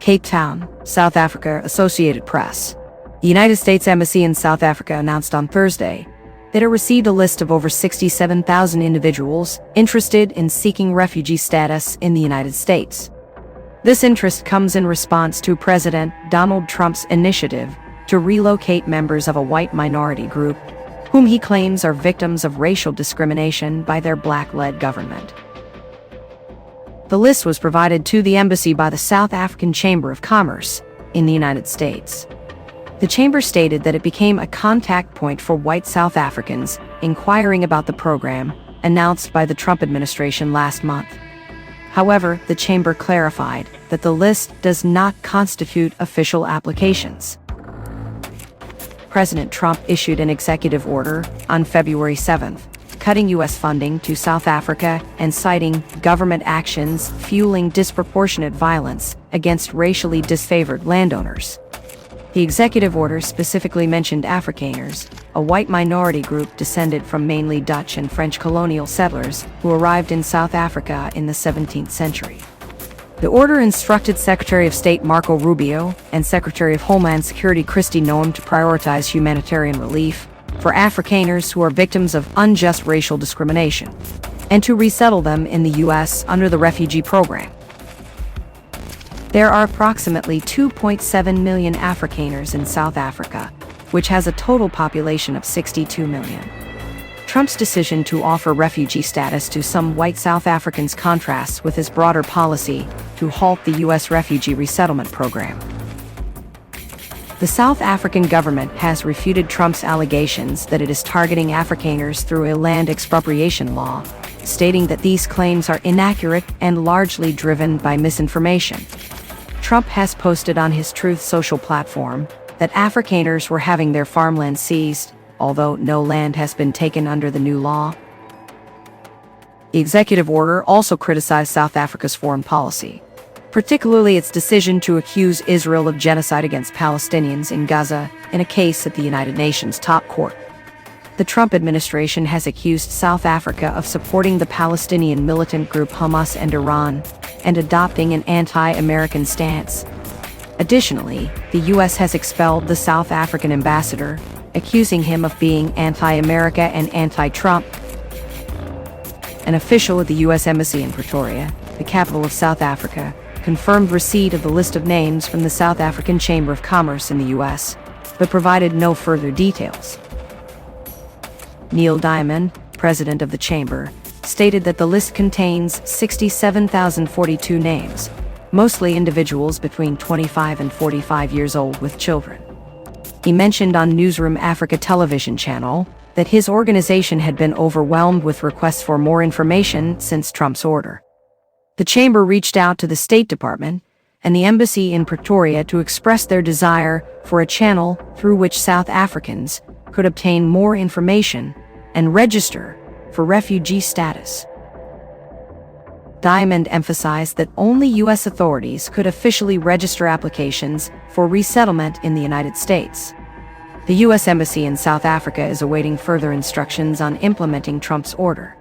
Cape Town, South Africa. Associated Press. The United States Embassy in South Africa announced on Thursday that it received a list of over 67,000 individuals interested in seeking refugee status in the United States. This interest comes in response to President Donald Trump's initiative to relocate members of a white minority group whom he claims are victims of racial discrimination by their black-led government. The list was provided to the embassy by the South African Chamber of Commerce in the United States. The chamber stated that it became a contact point for white South Africans inquiring about the program announced by the Trump administration last month. However, the chamber clarified that the list does not constitute official applications. President Trump issued an executive order on February 7th, cutting U.S. funding to South Africa and citing government actions fueling disproportionate violence against racially disfavored landowners. The executive order specifically mentioned Afrikaners, a white minority group descended from mainly Dutch and French colonial settlers who arrived in South Africa in the 17th century. The order instructed Secretary of State Marco Rubio and Secretary of Homeland Security Kristi Noem to prioritize humanitarian relief for Afrikaners who are victims of unjust racial discrimination, and to resettle them in the U.S. under the Refugee program. There are approximately 2.7 million Afrikaners in South Africa, which has a total population of 62 million. Trump's decision to offer refugee status to some white South Africans contrasts with his broader policy to halt the U.S. refugee resettlement program. The South African government has refuted Trump's allegations that it is targeting Afrikaners through a land expropriation law, stating that these claims are inaccurate and largely driven by misinformation. Trump has posted on his Truth Social platform that Afrikaners were having their farmland seized, although no land has been taken under the new law. The executive order also criticized South Africa's foreign policy, particularly its decision to accuse Israel of genocide against Palestinians in Gaza in a case at the United Nations top court. The Trump administration has accused South Africa of supporting the Palestinian militant group Hamas and Iran and adopting an anti-American stance. Additionally, the U.S. has expelled the South African ambassador, accusing him of being anti-America and anti-Trump. An official at the U.S. Embassy in Pretoria, the capital of South Africa, confirmed receipt of the list of names from the South African Chamber of Commerce in the U.S., but provided no further details. Neil Diamond, president of the chamber, stated that the list contains 67,042 names, mostly individuals between 25 and 45 years old with children. He mentioned on Newsroom Africa television channel that his organization had been overwhelmed with requests for more information since Trump's order. The chamber reached out to the State Department and the embassy in Pretoria to express their desire for a channel through which South Africans could obtain more information and register for refugee status. Diamond emphasized that only U.S. authorities could officially register applications for resettlement in the United States. The U.S. Embassy in South Africa is awaiting further instructions on implementing Trump's order.